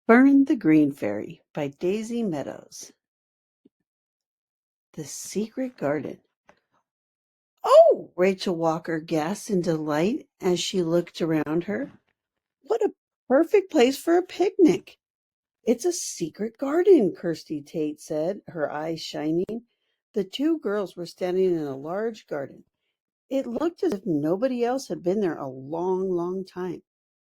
Fern the Green Fairy by Daisy Meadows. The Secret Garden. Oh! Rachel Walker gasped in delight as she looked around her. What a perfect place for a picnic! It's a secret garden, Kirsty Tate said, her eyes shining. The two girls were standing in a large garden. It looked as if nobody else had been there a long, long time.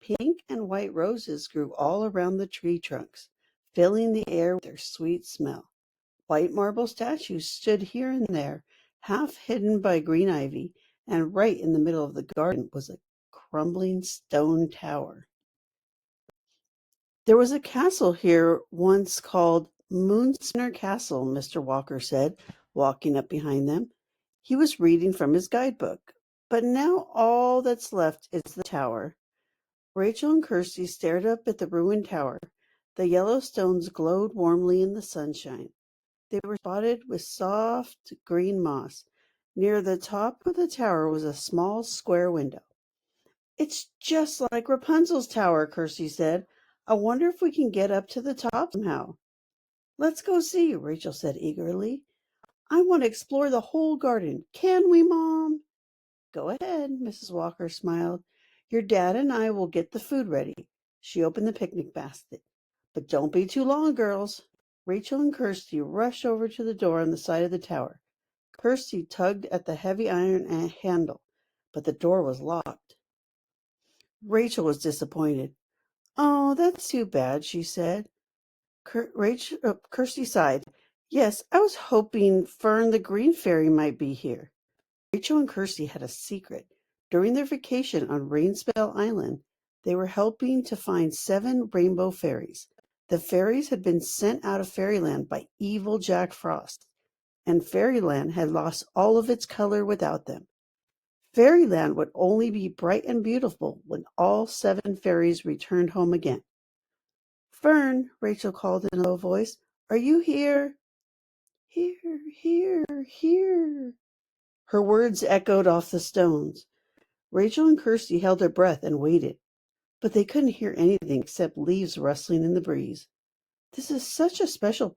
Pink and white roses grew all around the tree trunks, filling the air with their sweet smell. White marble statues stood here and there, half hidden by green ivy, and right in the middle of the garden was a crumbling stone tower. There was a castle here once called Moonspinner Castle, Mr. Walker said, walking up behind them. He was reading from his guidebook. But now all that's left is the tower. Rachel and Kirsty stared up at the ruined tower. The yellow stones glowed warmly in the sunshine. They were spotted with soft green moss. Near the top of the tower was a small square window. It's just like Rapunzel's tower, Kirsty said. I wonder if we can get up to the top somehow. Let's go see, Rachel said eagerly. I want to explore the whole garden. Can we, Mom? Go ahead, Mrs. Walker smiled. Your dad and I will get the food ready. She opened the picnic basket. But don't be too long, girls. Rachel and Kirsty rushed over to the door on the side of the tower. Kirsty tugged at the heavy iron handle, but the door was locked. Rachel was disappointed. Oh, that's too bad, she said. Kirsty sighed. Yes, I was hoping Fern the Green Fairy might be here. Rachel and Kirsty had a secret. During their vacation on Rainspell Island, they were helping to find 7 rainbow fairies. The fairies had been sent out of Fairyland by evil Jack Frost, and Fairyland had lost all of its color without them. Fairyland would only be bright and beautiful when all 7 fairies returned home again. Fern, Rachel called in a low voice, are you here? Here, here, here. Her words echoed off the stones. Rachel and Kirsty held their breath and waited, but they couldn't hear anything except leaves rustling in the breeze. This is such a special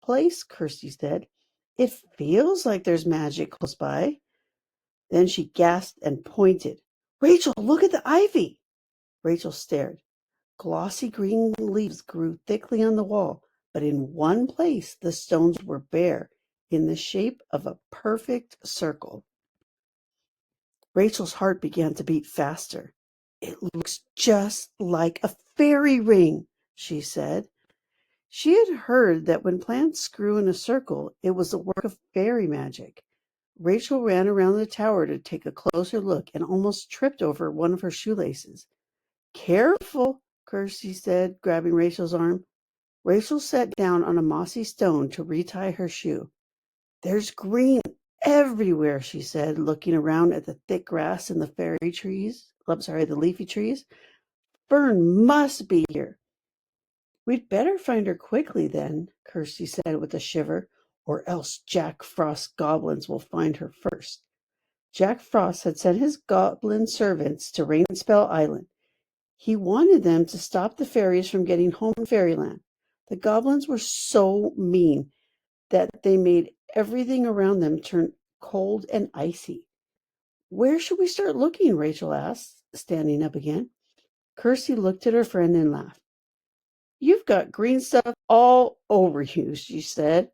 place, Kirsty said. It feels like there's magic close by. Then she gasped and pointed. Rachel, look at the ivy! Rachel stared. Glossy green leaves grew thickly on the wall, but in one place the stones were bare, in the shape of a perfect circle. Rachel's heart began to beat faster. It looks just like a fairy ring, she said. She had heard that when plants grew in a circle, it was the work of fairy magic. Rachel ran around the tower to take a closer look and almost tripped over one of her shoelaces. Careful, Kirsty said, grabbing Rachel's arm. Rachel sat down on a mossy stone to retie her shoe. There's green everywhere, she said, looking around at the thick grass and the the leafy trees. Fern must be here. We'd better find her quickly then, Kirsty said with a shiver, or else Jack Frost's goblins will find her first. Jack Frost had sent his goblin servants to Rainspell Island. He wanted them to stop the fairies from getting home to Fairyland. The goblins were so mean that they made everything around them turn cold and icy. Where should we start looking? Rachel asked, standing up again. Kirsty looked at her friend and laughed. You've got green stuff all over you, she said.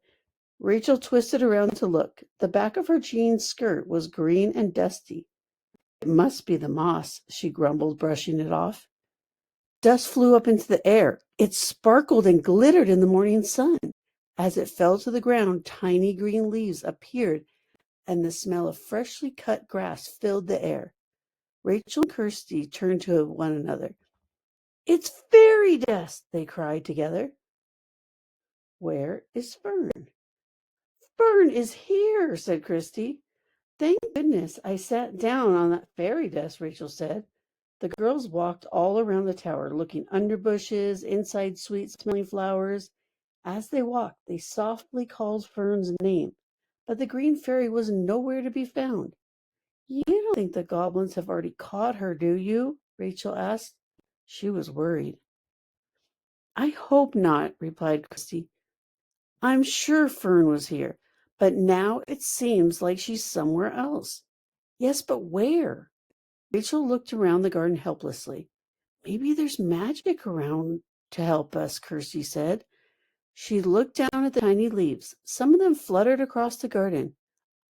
Rachel twisted around to look. The back of her jean skirt was green and dusty. It must be the moss, she grumbled, brushing it off. Dust flew up into the air. It sparkled and glittered in the morning sun. As it fell to the ground, tiny green leaves appeared, and the smell of freshly cut grass filled the air. Rachel and Kirsty turned to one another. It's fairy dust, they cried together. Where is Fern? Fern is here, said Kirsty. Thank goodness I sat down on that fairy dust, Rachel said. The girls walked all around the tower, looking under bushes, inside sweet-smelling flowers. As they walked, they softly called Fern's name, but the green fairy was nowhere to be found. You don't think the goblins have already caught her, do you? Rachel asked. She was worried. I hope not, replied Christy. I'm sure Fern was here, but now it seems like she's somewhere else. Yes, but where? Rachel looked around the garden helplessly. Maybe there's magic around to help us, Kirsty said. She looked down at the tiny leaves. Some of them fluttered across the garden.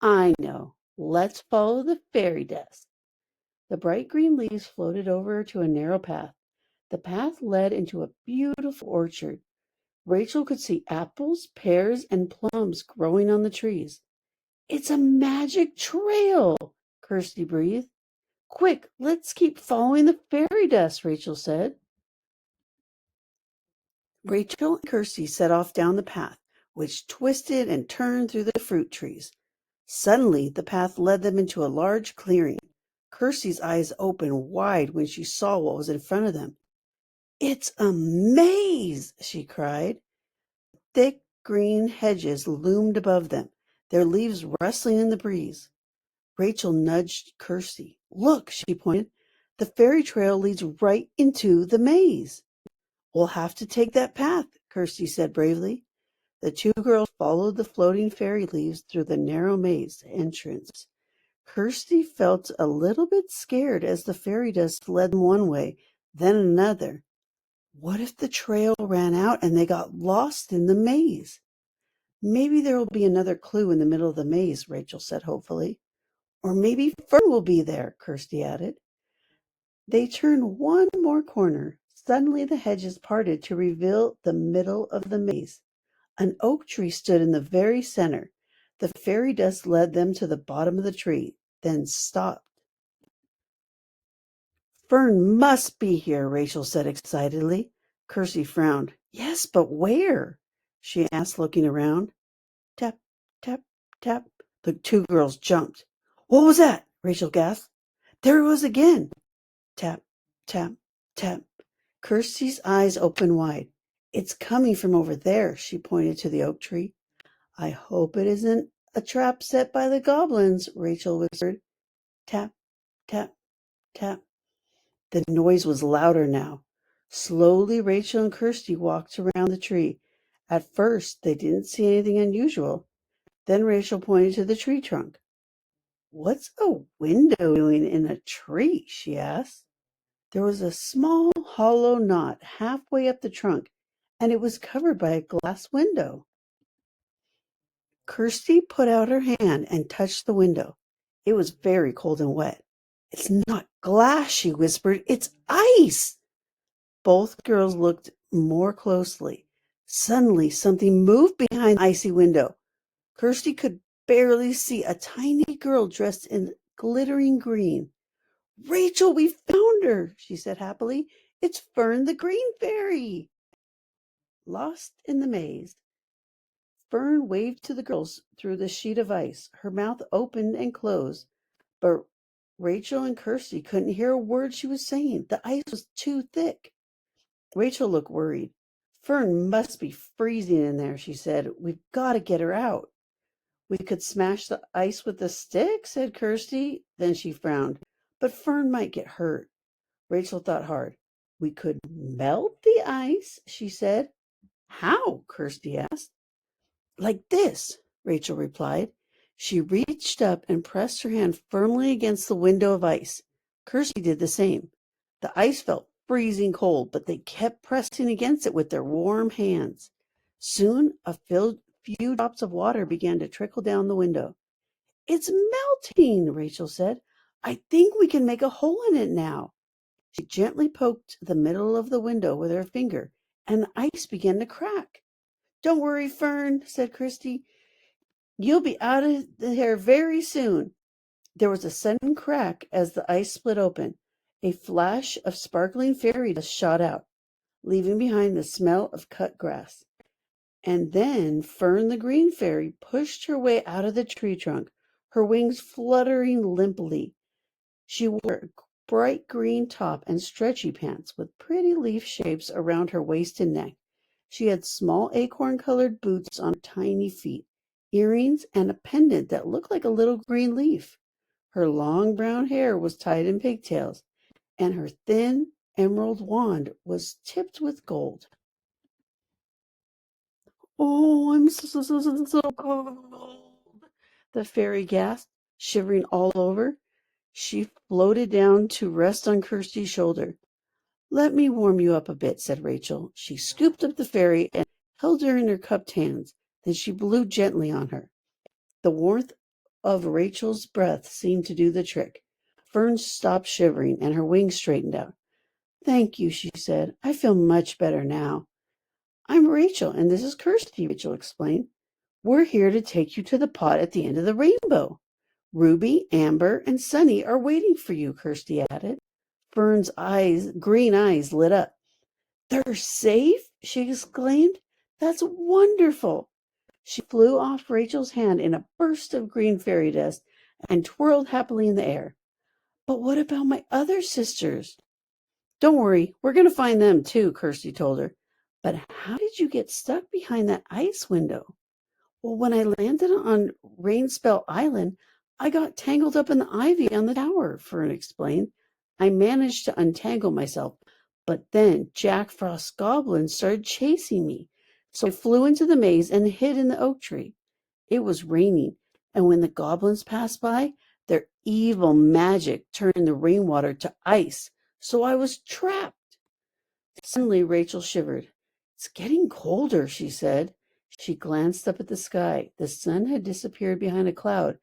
I know. Let's follow the fairy dust. The bright green leaves floated over to a narrow path. The path led into a beautiful orchard. Rachel could see apples, pears, and plums growing on the trees. It's a magic trail, Kirsty breathed. Quick, let's keep following the fairy dust, Rachel said. Rachel and Kirsty set off down the path, which twisted and turned through the fruit trees. Suddenly, the path led them into a large clearing. Kirsty's eyes opened wide when she saw what was in front of them. It's a maze, she cried. Thick green hedges loomed above them, their leaves rustling in the breeze. Rachel nudged Kirsty. Look, she pointed. The fairy trail leads right into the maze. We'll have to take that path, Kirsty said bravely. The two girls followed the floating fairy leaves through the narrow maze entrance. Kirsty felt a little bit scared as the fairy dust led them one way, then another. What if the trail ran out and they got lost in the maze? Maybe there will be another clue in the middle of the maze, Rachel said hopefully. Or maybe Fern will be there, Kirsty added. They turned one more corner. Suddenly the hedges parted to reveal the middle of the maze. An oak tree stood in the very center. The fairy dust led them to the bottom of the tree, then stopped. Fern must be here, Rachel said excitedly. Kirsty frowned. Yes, but where? She asked, looking around. Tap, tap, tap. The two girls jumped. What was that? Rachel gasped. There it was again. Tap, tap, tap. Kirsty's eyes opened wide. It's coming from over there, she pointed to the oak tree. I hope it isn't a trap set by the goblins, Rachel whispered. Tap, tap, tap. The noise was louder now. Slowly, Rachel and Kirsty walked around the tree. At first, they didn't see anything unusual. Then Rachel pointed to the tree trunk. What's a window doing in a tree? She asked. There was a small hollow knot halfway up the trunk, and it was covered by a glass window. Kirsty put out her hand and touched the window. It was very cold and wet. It's not glass, she whispered. It's ice. Both girls looked more closely. Suddenly, something moved behind the icy window. Kirsty could barely see a tiny girl dressed in glittering green. Rachel, we found her, she said happily. It's Fern the Green Fairy. Lost in the maze, Fern waved to the girls through the sheet of ice. Her mouth opened and closed, but Rachel and Kirsty couldn't hear a word she was saying. The ice was too thick. Rachel looked worried. Fern must be freezing in there, she said. We've got to get her out. We could smash the ice with a stick, said Kirsty. Then she frowned. But Fern might get hurt. Rachel thought hard. We could melt the ice, she said. How? Kirsty asked. Like this, Rachel replied. She reached up and pressed her hand firmly against the window of ice. Kirsty did the same. The ice felt freezing cold, but they kept pressing against it with their warm hands. Soon a few drops of water began to trickle down the window. It's melting, Rachel said. I think we can make a hole in it now. She gently poked the middle of the window with her finger, and the ice began to crack. Don't worry, Fern, said Kirsty. You'll be out of there very soon. There was a sudden crack as the ice split open. A flash of sparkling fairy dust shot out, leaving behind the smell of cut grass. And then Fern the Green Fairy pushed her way out of the tree trunk, her wings fluttering limply. She wore a bright green top and stretchy pants with pretty leaf shapes around her waist and neck. She had small acorn-colored boots on her tiny feet, earrings, and a pendant that looked like a little green leaf. Her long brown hair was tied in pigtails, and her thin emerald wand was tipped with gold. Oh, I'm so cold, the fairy gasped, shivering all over. She floated down to rest on Kirsty's shoulder. "Let me warm you up a bit," said Rachel. She scooped up the fairy and held her in her cupped hands. Then she blew gently on her. The warmth of Rachel's breath seemed to do the trick. Fern stopped shivering and her wings straightened out. "Thank you," she said. "I feel much better now." "I'm Rachel, and this is Kirsty," Rachel explained. "We're here to take you to the pot at the end of the rainbow. Ruby, Amber, and Sunny are waiting for you," Kirsty added. Fern's green eyes lit up. "They're safe?" she exclaimed. "That's wonderful." She flew off Rachel's hand in a burst of green fairy dust and twirled happily in the air. "But what about my other sisters?" "Don't worry, we're going to find them too," Kirsty told her. "But how did you get stuck behind that ice window?" "Well, when I landed on Rainspell Island, I got tangled up in the ivy on the tower," Fern explained. "I managed to untangle myself, but then Jack Frost's goblins started chasing me. So I flew into the maze and hid in the oak tree. It was raining, and when the goblins passed by, their evil magic turned the rainwater to ice, so I was trapped." Suddenly Rachel shivered. "It's getting colder," she said. She glanced up at the sky. The sun had disappeared behind a cloud,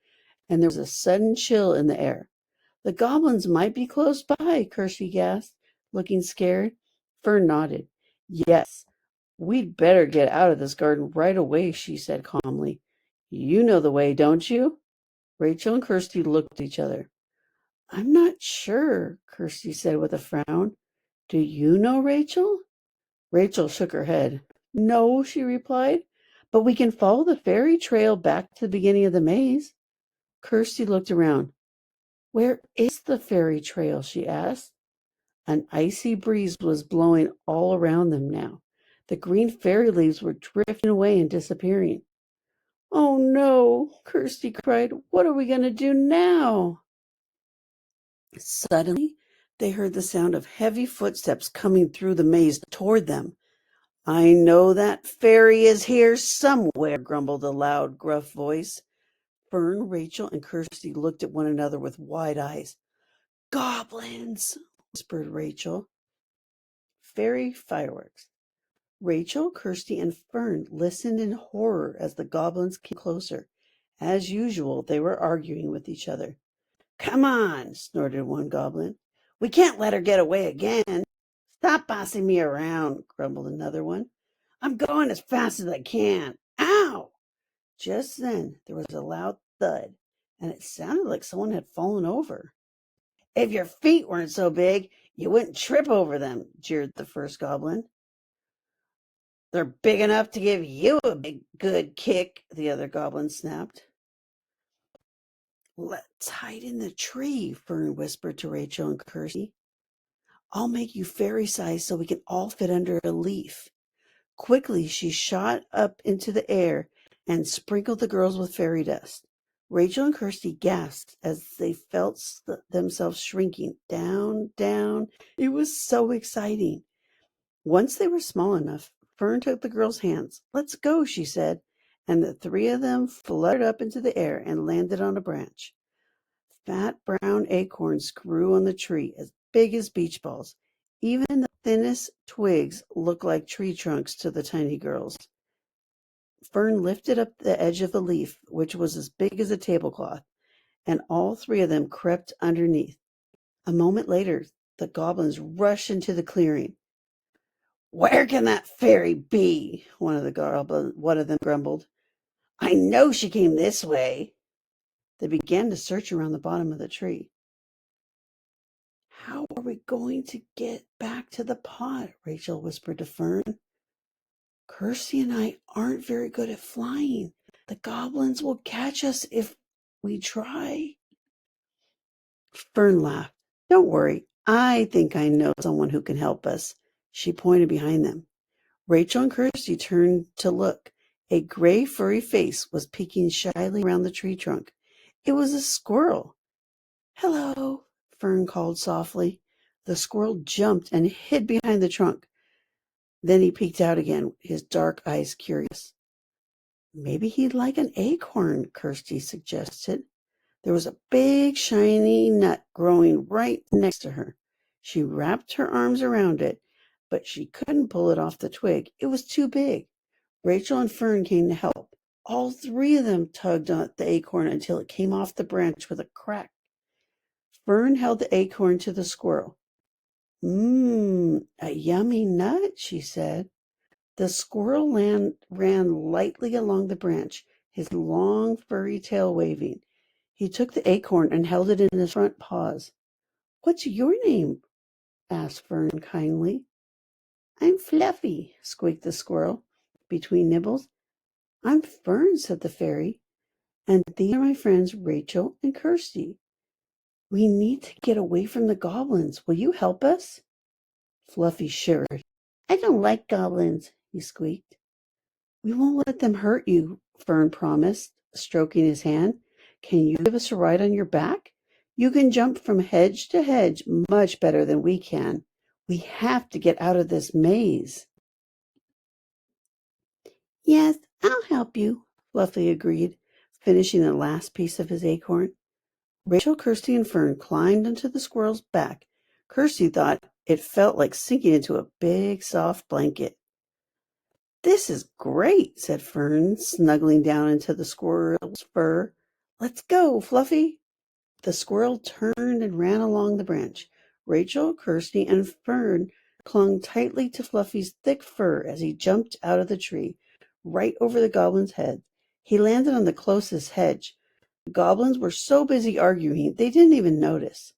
and there was a sudden chill in the air. "The goblins might be close by," Kirsty gasped, looking scared. Fern nodded. "Yes, we'd better get out of this garden right away," she said calmly. "You know the way, don't you?" Rachel and Kirsty looked at each other. "I'm not sure," Kirsty said with a frown. "Do you know, Rachel?" Rachel shook her head. "No," she replied, "but we can follow the fairy trail back to the beginning of the maze." Kirsty looked around. "Where is the fairy trail?" she asked. An icy breeze was blowing all around them now. The green fairy leaves were drifting away and disappearing. "Oh no," Kirsty cried. "What are we going to do now?" Suddenly, they heard the sound of heavy footsteps coming through the maze toward them. "I know that fairy is here somewhere," grumbled a loud, gruff voice. Fern, Rachel, and Kirsty looked at one another with wide eyes. "Goblins," whispered Rachel. Fairy fireworks. Rachel, Kirsty, and Fern listened in horror as the goblins came closer. As usual, they were arguing with each other. "Come on," snorted one goblin. "We can't let her get away again." "Stop bossing me around," grumbled another one. "I'm going as fast as I can. Ow!" Just then there was a loud thud, and it sounded like someone had fallen over. "If your feet weren't so big, you wouldn't trip over them," jeered the first goblin. "They're big enough to give you a big good kick," the other goblin snapped. "Let's hide in the tree," Fern whispered to Rachel and Kirsty. "I'll make you fairy-sized so we can all fit under a leaf." Quickly she shot up into the air and sprinkled the girls with fairy dust. Rachel and Kirsty gasped as they felt themselves shrinking down, down. It was so exciting. Once they were small enough, Fern took the girls' hands. "Let's go," she said, and the three of them fluttered up into the air and landed on a branch. Fat brown acorns grew on the tree as big as beach balls. Even the thinnest twigs looked like tree trunks to the tiny girls. Fern lifted up the edge of the leaf, which was as big as a tablecloth, and all three of them crept underneath. A moment later, the goblins rushed into the clearing. "Where can that fairy be?" one of them grumbled. "I know she came this way." They began to search around the bottom of the tree. "How are we going to get back to the pot?" Rachel whispered to Fern. "Kirsty and I aren't very good at flying. The goblins will catch us if we try." Fern laughed. "Don't worry. I think I know someone who can help us." She pointed behind them. Rachel and Kirsty turned to look. A gray furry face was peeking shyly around the tree trunk. It was a squirrel. "Hello," Fern called softly. The squirrel jumped and hid behind the trunk. Then he peeked out again, his dark eyes curious. Maybe he'd like an acorn, Kirsty suggested. There was a big shiny nut growing right next to her. She wrapped her arms around it, but she couldn't pull it off the twig. It was too big. Rachel and Fern came to help. All three of them tugged at the acorn until it came off the branch with a crack. Fern held the acorn to the squirrel. Mmm, a yummy nut, she said. The squirrel ran lightly along the branch, his long furry tail waving. He took the acorn and held it in his front paws. "What's your name?" asked Fern kindly. "I'm Fluffy," squeaked the squirrel between nibbles. "I'm Fern," said the fairy, "and these are my friends Rachel and Kirsty. We need to get away from the goblins. Will you help us?" Fluffy shivered. "I don't like goblins," he squeaked. "We won't let them hurt you," Fern promised, stroking his hand. "Can you give us a ride on your back? You can jump from hedge to hedge much better than we can. We have to get out of this maze." "Yes, I'll help you," Fluffy agreed, finishing the last piece of his acorn. Rachel, Kirsty, and Fern climbed onto the squirrel's back. Kirsty thought it felt like sinking into a big, soft blanket. "This is great," said Fern, snuggling down into the squirrel's fur. "Let's go, Fluffy." The squirrel turned and ran along the branch. Rachel, Kirsty, and Fern clung tightly to Fluffy's thick fur as he jumped out of the tree, right over the goblin's head. He landed on the closest hedge. The goblins were so busy arguing they didn't even notice.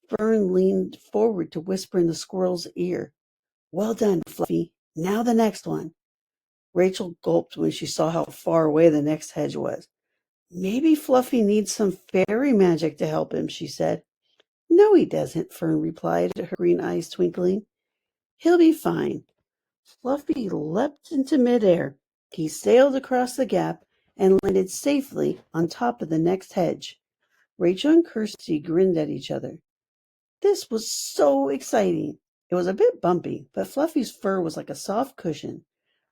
Fern leaned forward to whisper in the squirrel's ear, "Well done, Fluffy. Now the next one." Rachel gulped when she saw how far away the next hedge was. "Maybe Fluffy needs some fairy magic to help him," she said. "No, he doesn't," Fern replied, her green eyes twinkling. "He'll be fine." Fluffy leapt into midair. He sailed across the gap and landed safely on top of the next hedge. Rachel and Kirsty grinned at each other. This was so exciting. It was a bit bumpy, but Fluffy's fur was like a soft cushion.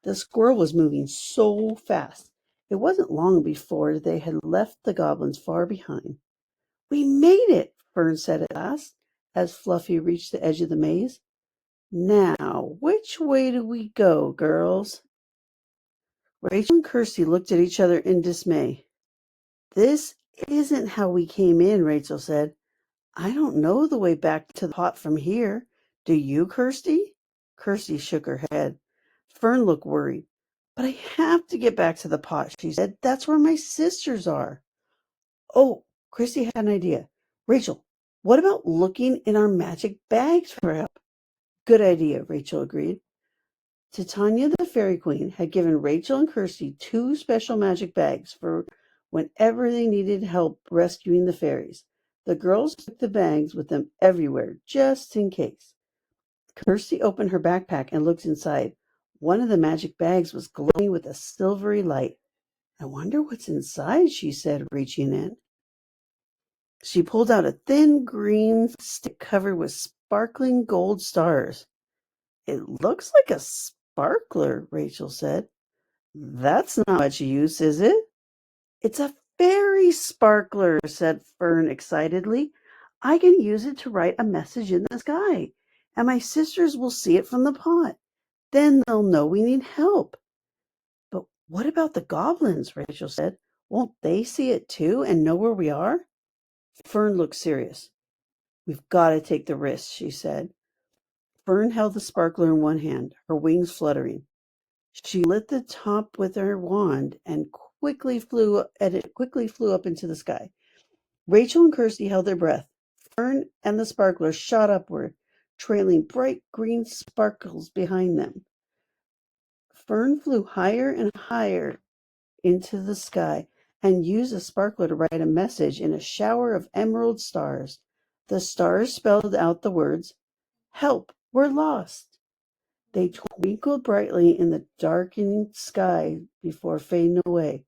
The squirrel was moving so fast. It wasn't long before they had left the goblins far behind. "We made it," Fern said at last, as Fluffy reached the edge of the maze. "Now, which way do we go, girls?" Rachel and Kirsty looked at each other in dismay. "This isn't how we came in," Rachel said. "I don't know the way back to the pot from here. Do you, Kirsty?" Kirsty shook her head. Fern looked worried. "But I have to get back to the pot," she said. "That's where my sisters are." Oh, Kirsty had an idea. "Rachel, what about looking in our magic bags for help?" "Good idea," Rachel agreed. Titania, the Fairy Queen, had given Rachel and Kirsty two special magic bags for whenever they needed help rescuing the fairies. The girls took the bags with them everywhere, just in case. Kirsty opened her backpack and looked inside. One of the magic bags was glowing with a silvery light. "I wonder what's inside," she said, reaching in. She pulled out a thin green stick covered with sparkling gold stars. "It looks like a sparkler," Rachel said. "That's not much use, is it?" "It's a fairy sparkler," said Fern excitedly. "I can use it to write a message in the sky, and my sisters will see it from the pot. Then they'll know we need help." "But what about the goblins?" Rachel said. "Won't they see it too and know where we are?" Fern looked serious. "We've got to take the risk," she said. Fern held the sparkler in one hand, her wings fluttering. She lit the top with her wand and it quickly flew up into the sky. Rachel and Kirsty held their breath. Fern and the sparkler shot upward, trailing bright green sparkles behind them. Fern flew higher and higher into the sky and used the sparkler to write a message in a shower of emerald stars. The stars spelled out the words, "Help, we're lost." They twinkled brightly in the darkening sky before fading away.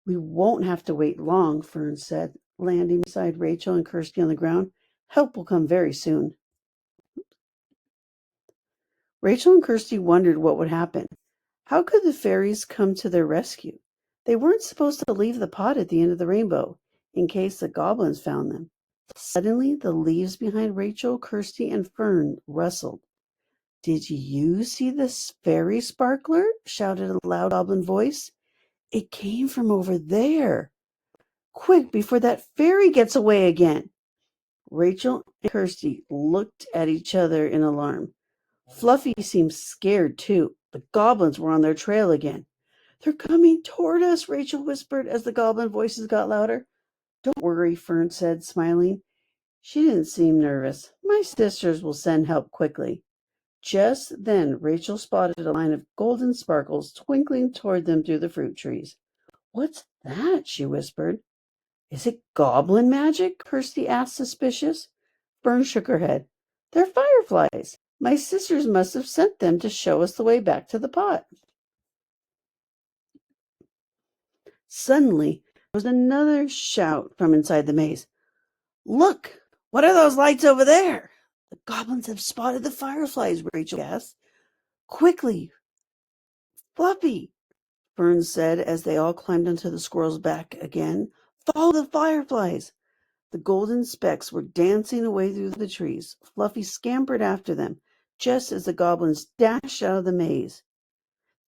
"We won't have to wait long," Fern said, landing beside Rachel and Kirsty on the ground. "Help will come very soon." Rachel and Kirsty wondered what would happen. How could the fairies come to their rescue? They weren't supposed to leave the pot at the end of the rainbow, in case the goblins found them. Suddenly, the leaves behind Rachel, Kirsty, and Fern rustled. "Did you see this fairy sparkler?" shouted a loud goblin voice. "It came from over there. Quick, before that fairy gets away again!" Rachel and Kirsty looked at each other in alarm. Fluffy seemed scared too. The goblins were on their trail again. "They're coming toward us," Rachel whispered as the goblin voices got louder. "Don't worry," Fern said, smiling. She didn't seem nervous. "My sisters will send help quickly." Just then Rachel spotted a line of golden sparkles twinkling toward them through the fruit trees. "What's that?" she whispered. "Is it goblin magic?" Kirsty asked, suspicious. Fern shook her head. "They're fireflies. My sisters must have sent them to show us the way back to the pot." Suddenly, there was another shout from inside the maze. "Look! What are those lights over there?" "The goblins have spotted the fireflies," Rachel gasped. "Quickly, Fluffy!" Fern said as they all climbed onto the squirrel's back again. "Follow the fireflies!" The golden specks were dancing away through the trees. Fluffy scampered after them, just as the goblins dashed out of the maze.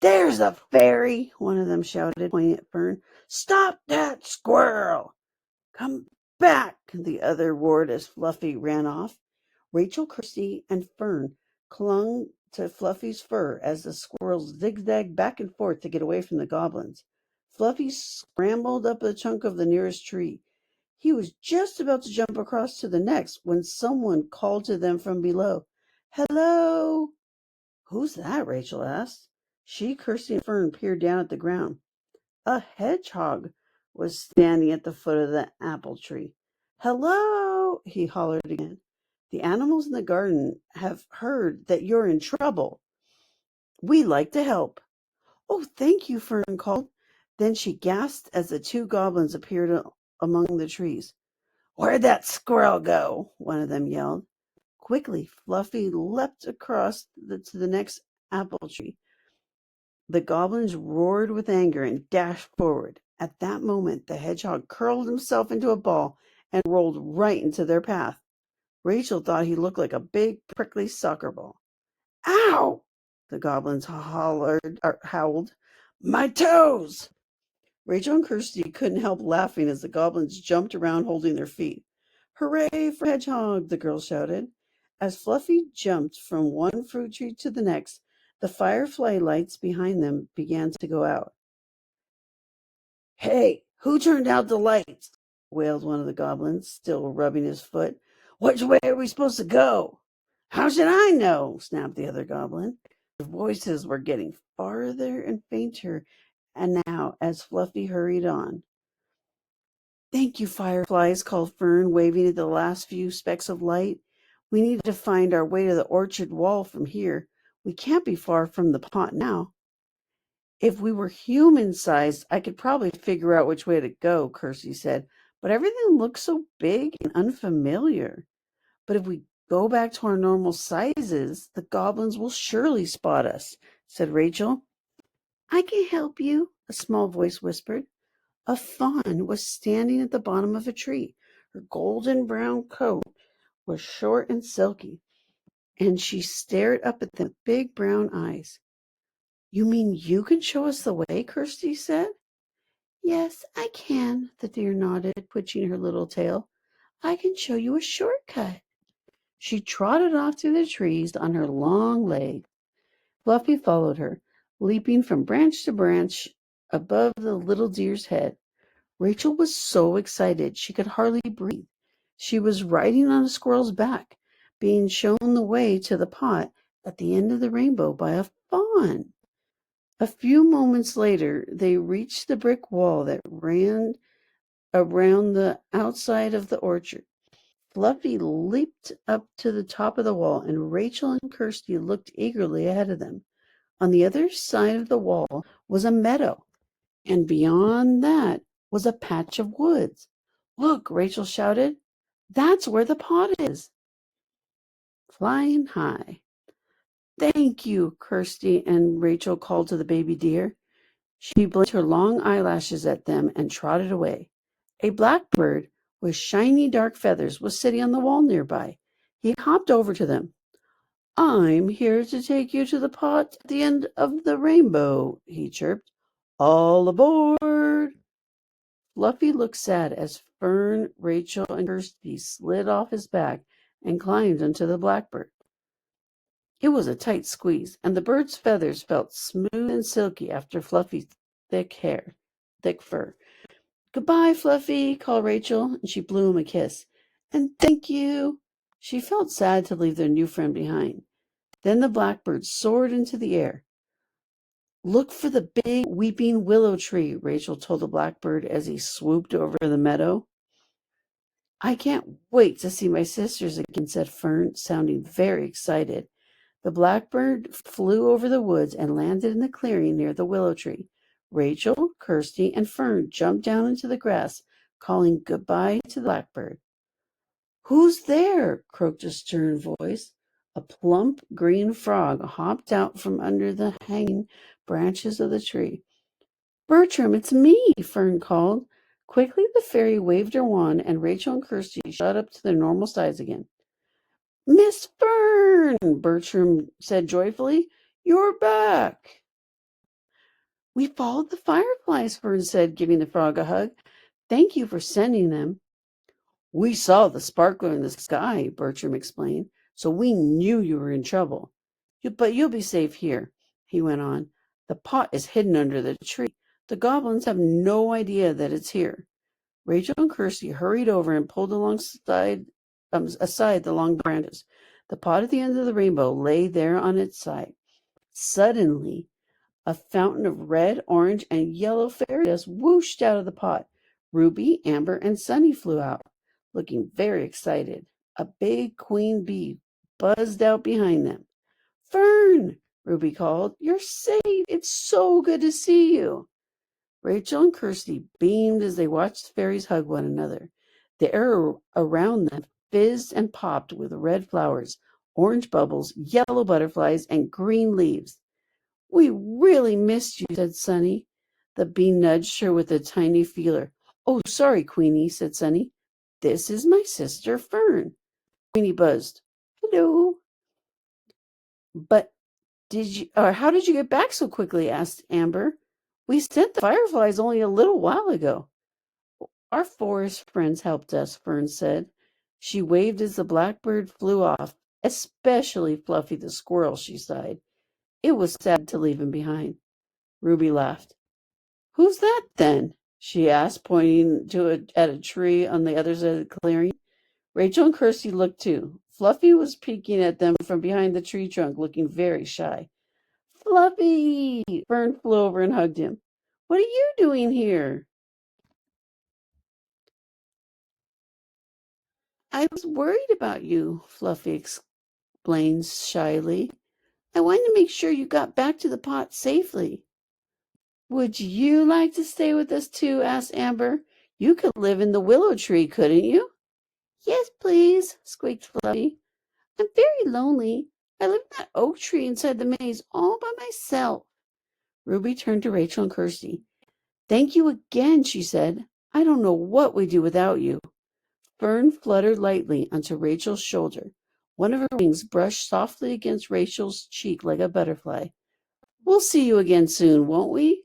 "There's a fairy!" one of them shouted, pointing at Fern. "Stop that squirrel!" "Come back!" the other roared as Fluffy ran off. Rachel, Kirsty, and Fern clung to Fluffy's fur as the squirrels zigzagged back and forth to get away from the goblins. Fluffy scrambled up a chunk of the nearest tree. He was just about to jump across to the next when someone called to them from below. "Hello!" "Who's that?" Rachel asked. She, Kirsty, and Fern peered down at the ground. A hedgehog was standing at the foot of the apple tree. "Hello!" he hollered again. "The animals in the garden have heard that you're in trouble. We'd like to help." "Oh, thank you," Fern called. Then she gasped as the two goblins appeared among the trees. "Where'd that squirrel go?" one of them yelled. Quickly, Fluffy leapt across to the next apple tree. The goblins roared with anger and dashed forward. At that moment, the hedgehog curled himself into a ball and rolled right into their path. Rachel thought he looked like a big, prickly soccer ball. "Ow!" the goblins howled. "My toes!" Rachel and Kirsty couldn't help laughing as the goblins jumped around holding their feet. "Hooray for Hedgehog!" the girls shouted. As Fluffy jumped from one fruit tree to the next, the firefly lights behind them began to go out. "Hey, who turned out the lights?" wailed one of the goblins, still rubbing his foot. "Which way are we supposed to go?" "How should I know?" snapped the other goblin. Their voices were getting farther and fainter, and now, as Fluffy hurried on. "Thank you, fireflies," called Fern, waving at the last few specks of light. "We need to find our way to the orchard wall from here. We can't be far from the pot now." "If we were human-sized, I could probably figure out which way to go," Kirsty said, "but everything looks so big and unfamiliar. But if we go back to our normal sizes, the goblins will surely spot us," said Rachel. "I can help you," a small voice whispered. A fawn was standing at the bottom of a tree. Her golden brown coat was short and silky, and she stared up at them with big brown eyes. "You mean you can show us the way?" Kirsty said. "Yes, I can," the deer nodded, twitching her little tail. "I can show you a shortcut." She trotted off through the trees on her long legs. Fluffy followed her, leaping from branch to branch above the little deer's head. Rachel was so excited she could hardly breathe. She was riding on a squirrel's back, being shown the way to the pot at the end of the rainbow by a fawn. A few moments later, they reached the brick wall that ran around the outside of the orchard. Fluffy leaped up to the top of the wall, and Rachel and Kirsty looked eagerly ahead of them. On the other side of the wall was a meadow, and beyond that was a patch of woods. "Look!" Rachel shouted. "That's where the pot is." Flying high. "Thank you," Kirsty and Rachel called to the baby deer. She blinked her long eyelashes at them and trotted away. A blackbird with shiny dark feathers was sitting on the wall nearby. He hopped over to them. I'm here to take you to the pot at the end of the rainbow, he chirped. All aboard! Fluffy looked sad as Fern, Rachel, and Kirsty slid off his back and climbed onto the blackbird. It was a tight squeeze, and the bird's feathers felt smooth and silky after Fluffy's thick fur. Goodbye, Fluffy, called Rachel, and she blew him a kiss. And thank you. She felt sad to leave their new friend behind. Then the blackbird soared into the air. Look for the big weeping willow tree, Rachel told the blackbird as he swooped over the meadow. I can't wait to see my sisters again, said Fern, sounding very excited. The blackbird flew over the woods and landed in the clearing near the willow tree. Rachel, Kirsty, and Fern jumped down into the grass, calling goodbye to the blackbird. Who's there? Croaked a stern voice. A plump green frog hopped out from under the hanging branches of the tree. Bertram, it's me, Fern called. Quickly the fairy waved her wand, and Rachel and Kirsty shot up to their normal size again. Miss Fern, Bertram said joyfully, you're back. We followed the fireflies, Fern said, giving the frog a hug. Thank you for sending them. We saw the sparkler in the sky, Bertram explained, so we knew you were in trouble. But you'll be safe here, he went on. The pot is hidden under the tree. The goblins have no idea that it's here. Rachel and Kirsty hurried over and pulled aside the long branches. The pot at the end of the rainbow lay there on its side. Suddenly, a fountain of red, orange, and yellow fairy dust whooshed out of the pot. Ruby, Amber, and Sunny flew out, looking very excited. A big queen bee buzzed out behind them. Fern, Ruby called, you're safe. It's so good to see you. Rachel and Kirsty beamed as they watched the fairies hug one another. The air around them fizzed and popped with red flowers, orange bubbles, yellow butterflies, and green leaves. We really missed you, said Sunny. The bee nudged her with a tiny feeler. Oh, sorry, Queenie, said Sunny. This is my sister, Fern. Queenie buzzed. Hello. But how did you get back so quickly? Asked Amber. We sent the fireflies only a little while ago. Our forest friends helped us, Fern said. She waved as the blackbird flew off, especially Fluffy the squirrel, she sighed. It was sad to leave him behind. Ruby laughed. Who's that, then? She asked, pointing at a tree on the other side of the clearing. Rachel and Kirsty looked too. Fluffy was peeking at them from behind the tree trunk, looking very shy. Fluffy! Fern flew over and hugged him. What are you doing here? I was worried about you, Fluffy explained shyly. I wanted to make sure you got back to the pot safely. Would you like to stay with us too? Asked Amber. You could live in the willow tree, couldn't you? Yes, please, squeaked Fluffy. I'm very lonely. I live in that oak tree inside the maze all by myself. Ruby turned to Rachel and Kirsty. Thank you again, she said. I don't know what we'd do without you. Fern fluttered lightly onto Rachel's shoulder. One of her wings brushed softly against Rachel's cheek like a butterfly. We'll see you again soon, won't we?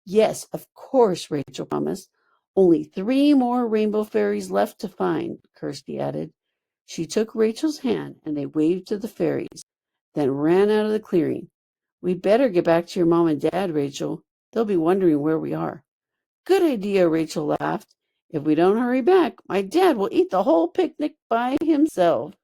Yes, of course, Rachel promised. Only 3 more rainbow fairies left to find, Kirsty added. She took Rachel's hand and they waved to the fairies, then ran out of the clearing. We better get back to your mom and dad, Rachel. They'll be wondering where we are. Good idea, Rachel laughed. If we don't hurry back, my dad will eat the whole picnic by himself.